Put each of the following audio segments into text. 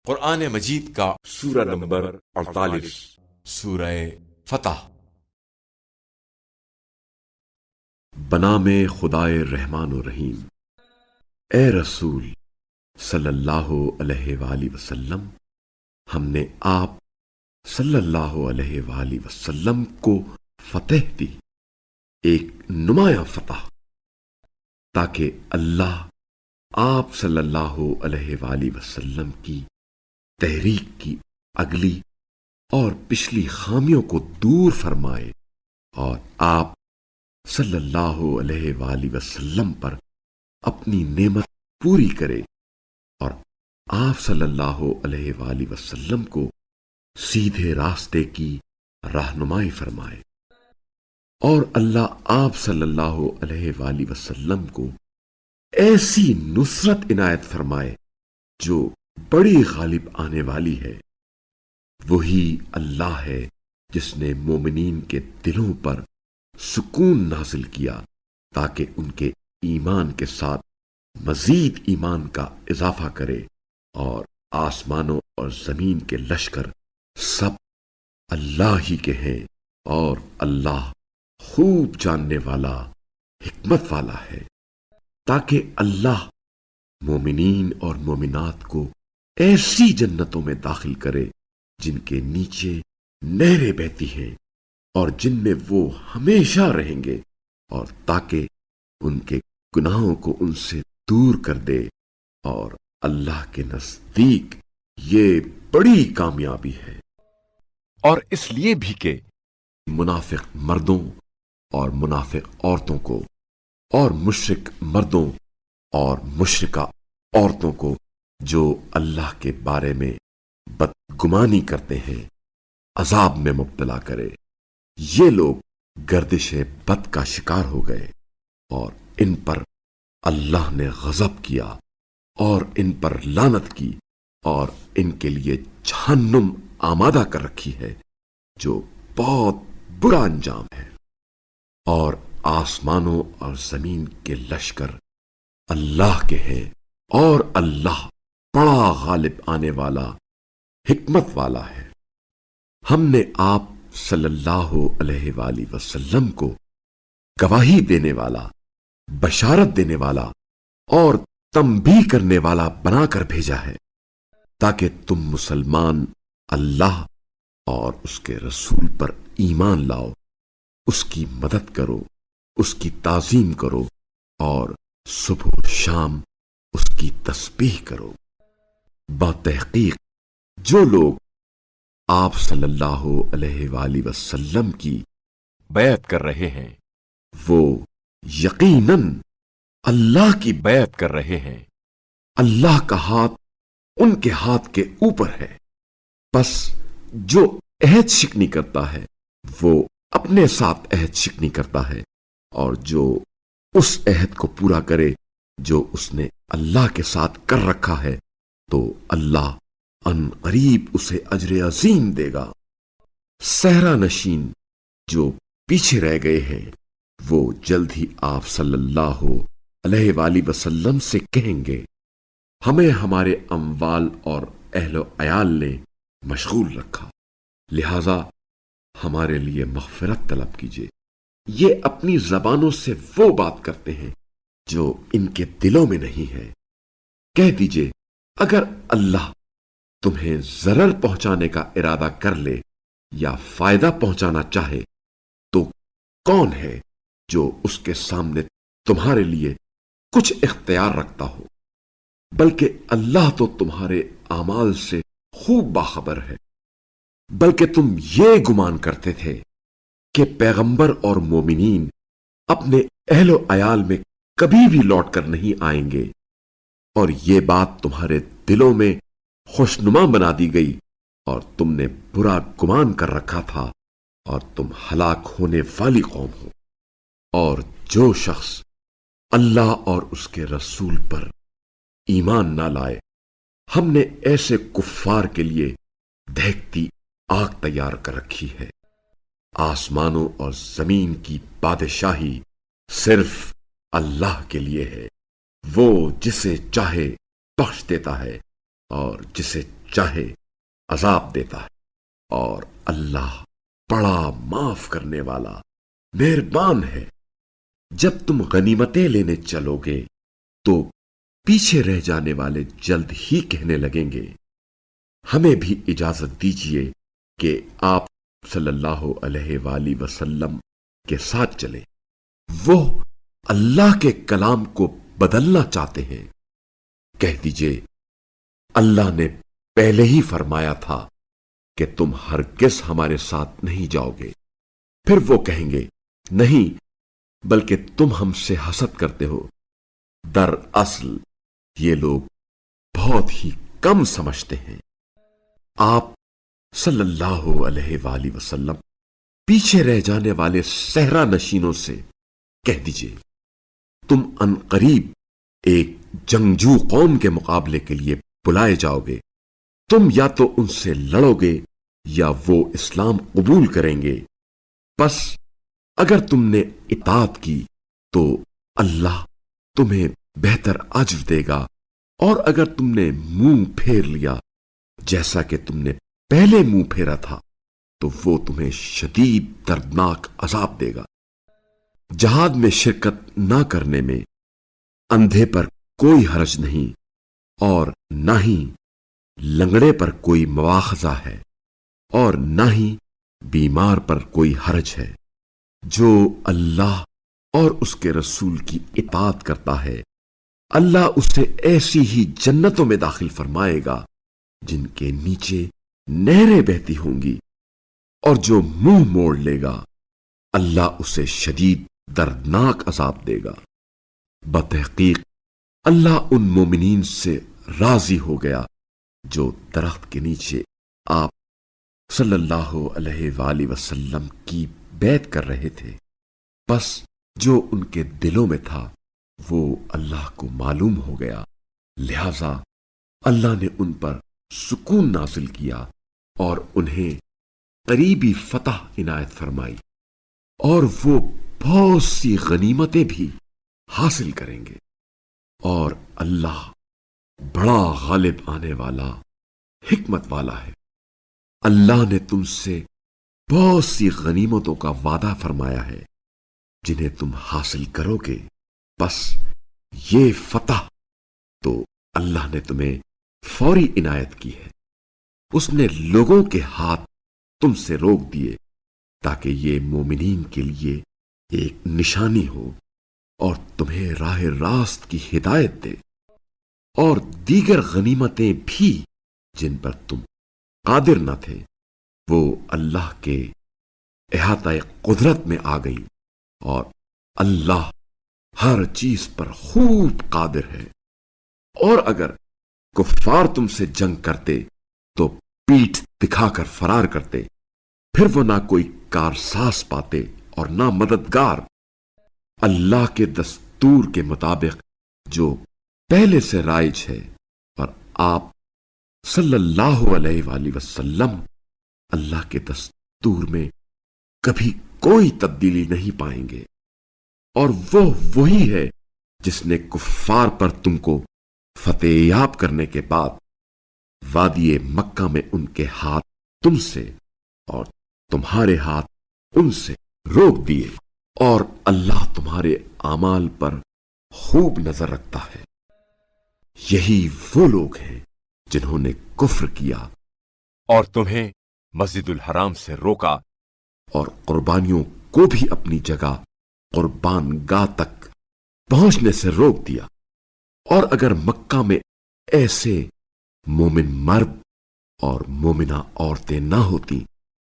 قرآن مجید کا سورہ نمبر 48 سورہ فتح۔ بنام خدائے رحمان و رحیم۔ اے رسول صلی اللہ علیہ وآلہ وسلم، ہم نے آپ صلی اللہ علیہ وآلہ وسلم کو فتح دی، ایک نمایاں فتح، تاکہ اللہ آپ صلی اللہ علیہ وآلہ وسلم کی تحریک کی اگلی اور پچھلی خامیوں کو دور فرمائے اور آپ صلی اللہ علیہ وآلہ وسلم پر اپنی نعمت پوری کرے اور آپ صلی اللہ علیہ وآلہ وسلم کو سیدھے راستے کی رہنمائی فرمائے، اور اللہ آپ صلی اللہ علیہ وآلہ وسلم کو ایسی نصرت عنایت فرمائے جو بڑی غالب آنے والی ہے۔ وہی اللہ ہے جس نے مومنین کے دلوں پر سکون نازل کیا تاکہ ان کے ایمان کے ساتھ مزید ایمان کا اضافہ کرے، اور آسمانوں اور زمین کے لشکر سب اللہ ہی کے ہیں، اور اللہ خوب جاننے والا، حکمت والا ہے، تاکہ اللہ مومنین اور مومنات کو ایسی جنتوں میں داخل کرے جن کے نیچے نہریں بہتی ہیں اور جن میں وہ ہمیشہ رہیں گے، اور تاکہ ان کے گناہوں کو ان سے دور کر دے، اور اللہ کے نزدیک یہ بڑی کامیابی ہے۔ اور اس لیے بھی کہ منافق مردوں اور منافق عورتوں کو، اور مشرک مردوں اور مشرکہ عورتوں کو جو اللہ کے بارے میں بدگمانی کرتے ہیں، عذاب میں مبتلا کرے۔ یہ لوگ گردش بد کا شکار ہو گئے، اور ان پر اللہ نے غضب کیا اور ان پر لعنت کی، اور ان کے لیے جہنم آمادہ کر رکھی ہے جو بہت برا انجام ہے۔ اور آسمانوں اور زمین کے لشکر اللہ کے ہیں، اور اللہ بڑا غالب آنے والا، حکمت والا ہے۔ ہم نے آپ صلی اللہ علیہ وآلہ وسلم کو گواہی دینے والا، بشارت دینے والا اور تنبیہ کرنے والا بنا کر بھیجا ہے، تاکہ تم مسلمان اللہ اور اس کے رسول پر ایمان لاؤ، اس کی مدد کرو، اس کی تعظیم کرو، اور صبح و شام اس کی تسبیح کرو۔ بتحقیق جو لوگ آپ صلی اللہ علیہ وآلہ وسلم کی بیعت کر رہے ہیں، وہ یقیناً اللہ کی بیعت کر رہے ہیں، اللہ کا ہاتھ ان کے ہاتھ کے اوپر ہے۔ بس جو عہد شکنی کرتا ہے وہ اپنے ساتھ عہد شکنی کرتا ہے، اور جو اس عہد کو پورا کرے جو اس نے اللہ کے ساتھ کر رکھا ہے، تو اللہ ان قریب اسے اجر عظیم دے گا۔ صحرا نشین جو پیچھے رہ گئے ہیں وہ جلد ہی آپ صلی اللہ علیہ وآلہ وسلم سے کہیں گے، ہمیں ہمارے اموال اور اہل و عیال نے مشغول رکھا، لہذا ہمارے لیے مغفرت طلب کیجیے۔ یہ اپنی زبانوں سے وہ بات کرتے ہیں جو ان کے دلوں میں نہیں ہے۔ کہہ دیجئے، اگر اللہ تمہیں ضرر پہنچانے کا ارادہ کر لے یا فائدہ پہنچانا چاہے تو کون ہے جو اس کے سامنے تمہارے لیے کچھ اختیار رکھتا ہو؟ بلکہ اللہ تو تمہارے اعمال سے خوب باخبر ہے۔ بلکہ تم یہ گمان کرتے تھے کہ پیغمبر اور مومنین اپنے اہل و عیال میں کبھی بھی لوٹ کر نہیں آئیں گے، اور یہ بات تمہارے دلوں میں خوشنما بنا دی گئی، اور تم نے برا گمان کر رکھا تھا، اور تم ہلاک ہونے والی قوم ہو۔ اور جو شخص اللہ اور اس کے رسول پر ایمان نہ لائے، ہم نے ایسے کفار کے لیے دہکتی آگ تیار کر رکھی ہے۔ آسمانوں اور زمین کی بادشاہی صرف اللہ کے لیے ہے، وہ جسے چاہے بخش دیتا ہے اور جسے چاہے عذاب دیتا ہے، اور اللہ بڑا معاف کرنے والا مہربان ہے۔ جب تم غنیمتیں لینے چلو گے تو پیچھے رہ جانے والے جلد ہی کہنے لگیں گے، ہمیں بھی اجازت دیجیے کہ آپ صلی اللہ علیہ وآلہ وسلم کے ساتھ چلیں۔ وہ اللہ کے کلام کو بدلنا چاہتے ہیں۔ کہہ دیجئے، اللہ نے پہلے ہی فرمایا تھا کہ تم ہرگز ہمارے ساتھ نہیں جاؤ گے۔ پھر وہ کہیں گے، نہیں، بلکہ تم ہم سے حسد کرتے ہو۔ دراصل یہ لوگ بہت ہی کم سمجھتے ہیں۔ آپ صلی اللہ علیہ وآلہ وسلم پیچھے رہ جانے والے صحرا نشینوں سے کہہ دیجئے، تم ان قریب ایک جنگجو قوم کے مقابلے کے لیے بلائے جاؤ گے۔ تم یا تو ان سے لڑو گے یا وہ اسلام قبول کریں گے۔ بس اگر تم نے اطاعت کی تو اللہ تمہیں بہتر اجر دے گا، اور اگر تم نے منہ پھیر لیا جیسا کہ تم نے پہلے منہ پھیرا تھا تو وہ تمہیں شدید دردناک عذاب دے گا۔ جہاد میں شرکت نہ کرنے میں اندھے پر کوئی حرج نہیں، اور نہ ہی لنگڑے پر کوئی مواخذہ ہے، اور نہ ہی بیمار پر کوئی حرج ہے۔ جو اللہ اور اس کے رسول کی اطاعت کرتا ہے، اللہ اسے ایسی ہی جنتوں میں داخل فرمائے گا جن کے نیچے نہریں بہتی ہوں گی، اور جو منہ موڑ لے گا اللہ اسے شدید دردناک عذاب دے گا۔ بتحقیق اللہ ان مومنین سے راضی ہو گیا جو درخت کے نیچے آپ صلی اللہ علیہ وآلہ وسلم کی بیعت کر رہے تھے۔ بس جو ان کے دلوں میں تھا وہ اللہ کو معلوم ہو گیا، لہذا اللہ نے ان پر سکون نازل کیا اور انہیں قریبی فتح عنایت فرمائی، اور وہ بہت سی غنیمتیں بھی حاصل کریں گے، اور اللہ بڑا غالب آنے والا حکمت والا ہے۔ اللہ نے تم سے بہت سی غنیمتوں کا وعدہ فرمایا ہے جنہیں تم حاصل کرو گے۔ بس یہ فتح تو اللہ نے تمہیں فوری عنایت کی ہے۔ اس نے لوگوں کے ہاتھ تم سے روک دیے تاکہ یہ مومنین کے لیے ایک نشانی ہو اور تمہیں راہ راست کی ہدایت دے، اور دیگر غنیمتیں بھی جن پر تم قادر نہ تھے وہ اللہ کے احاطہ قدرت میں آ گئیں، اور اللہ ہر چیز پر خوب قادر ہے۔ اور اگر کفار تم سے جنگ کرتے تو پیٹھ دکھا کر فرار کرتے، پھر وہ نہ کوئی کارساز پاتے اور نہ مددگار۔ اللہ کے دستور کے مطابق جو پہلے سے رائج ہے، اور آپ صلی اللہ علیہ وآلہ وسلم اللہ کے دستور میں کبھی کوئی تبدیلی نہیں پائیں گے، اور وہ وہی ہے جس نے کفار پر تم کو فتح یاب کرنے کے بعد وادی مکہ میں ان کے ہاتھ تم سے اور تمہارے ہاتھ ان سے روک دیے، اور اللہ تمہارے اعمال پر خوب نظر رکھتا ہے۔ یہی وہ لوگ ہیں جنہوں نے کفر کیا اور تمہیں مسجد الحرام سے روکا، اور قربانیوں کو بھی اپنی جگہ قربان گاہ تک پہنچنے سے روک دیا۔ اور اگر مکہ میں ایسے مومن مرد اور مومنہ عورتیں نہ ہوتی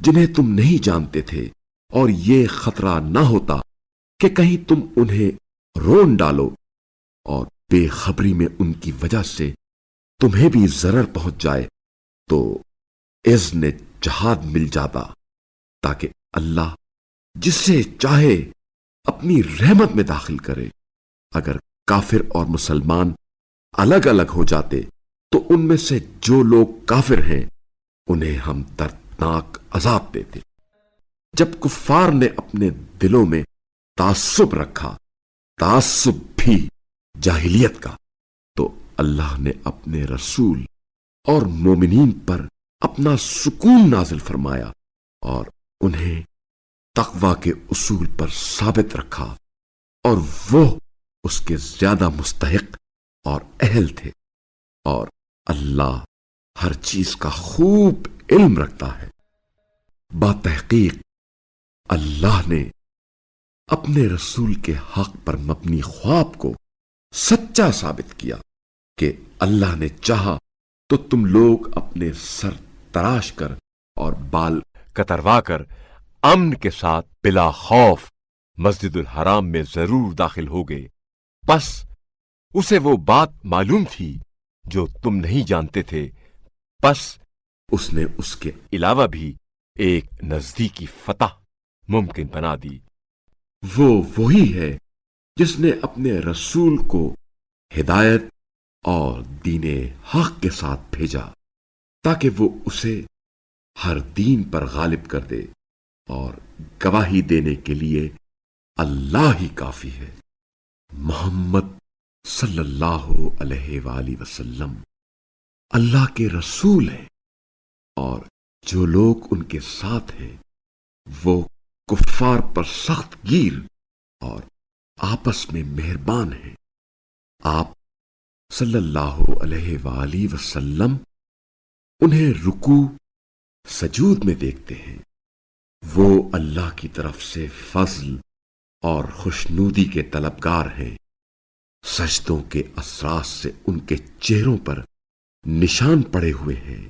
جنہیں تم نہیں جانتے تھے، اور یہ خطرہ نہ ہوتا کہ کہیں تم انہیں رون ڈالو اور بے خبری میں ان کی وجہ سے تمہیں بھی ضرر پہنچ جائے، تو اذن جہاد مل جاتا تاکہ اللہ جسے چاہے اپنی رحمت میں داخل کرے۔ اگر کافر اور مسلمان الگ الگ ہو جاتے تو ان میں سے جو لوگ کافر ہیں انہیں ہم دردناک عذاب دیتے۔ جب کفار نے اپنے دلوں میں تعصب رکھا، تعصب بھی جاہلیت کا، تو اللہ نے اپنے رسول اور مومنین پر اپنا سکون نازل فرمایا اور انہیں تقوی کے اصول پر ثابت رکھا، اور وہ اس کے زیادہ مستحق اور اہل تھے، اور اللہ ہر چیز کا خوب علم رکھتا ہے۔ باتحقیق اللہ نے اپنے رسول کے حق پر مبنی خواب کو سچا ثابت کیا کہ اللہ نے چاہا تو تم لوگ اپنے سر تراش کر اور بال کتروا کر امن کے ساتھ بلا خوف مسجد الحرام میں ضرور داخل ہو گئے، بس اسے وہ بات معلوم تھی جو تم نہیں جانتے تھے، بس اس نے اس کے علاوہ بھی ایک نزدیکی فتح ممکن بنا دی۔ وہ وہی ہے جس نے اپنے رسول کو ہدایت اور دین حق کے ساتھ بھیجا تاکہ وہ اسے ہر دین پر غالب کر دے، اور گواہی دینے کے لیے اللہ ہی کافی ہے۔ محمد صلی اللہ علیہ وآلہ وسلم اللہ کے رسول ہیں، اور جو لوگ ان کے ساتھ ہیں وہ کفار پر سخت گیر اور آپس میں مہربان ہیں۔ آپ صلی اللہ علیہ وآلہ وسلم انہیں رکوع سجود میں دیکھتے ہیں۔ وہ اللہ کی طرف سے فضل اور خوشنودی کے طلبگار ہیں۔ سجدوں کے اثرات سے ان کے چہروں پر نشان پڑے ہوئے ہیں۔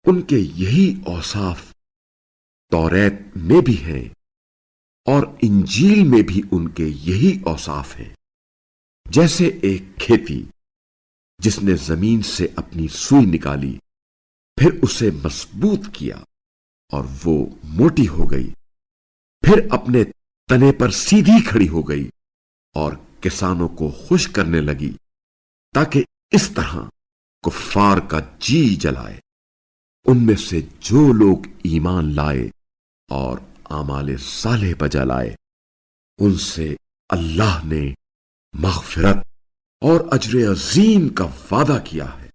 ان کے یہی اوصاف توریت میں بھی ہیں اور انجیل میں بھی ان کے یہی اوصاف ہیں، جیسے ایک کھیتی جس نے زمین سے اپنی سوئی نکالی، پھر اسے مضبوط کیا اور وہ موٹی ہو گئی، پھر اپنے تنے پر سیدھی کھڑی ہو گئی اور کسانوں کو خوش کرنے لگی، تاکہ اس طرح کفار کا جی جلائے۔ ان میں سے جو لوگ ایمان لائے اور اعمال صالح بجا لائے، ان سے اللہ نے مغفرت اور اجر عظیم کا وعدہ کیا ہے۔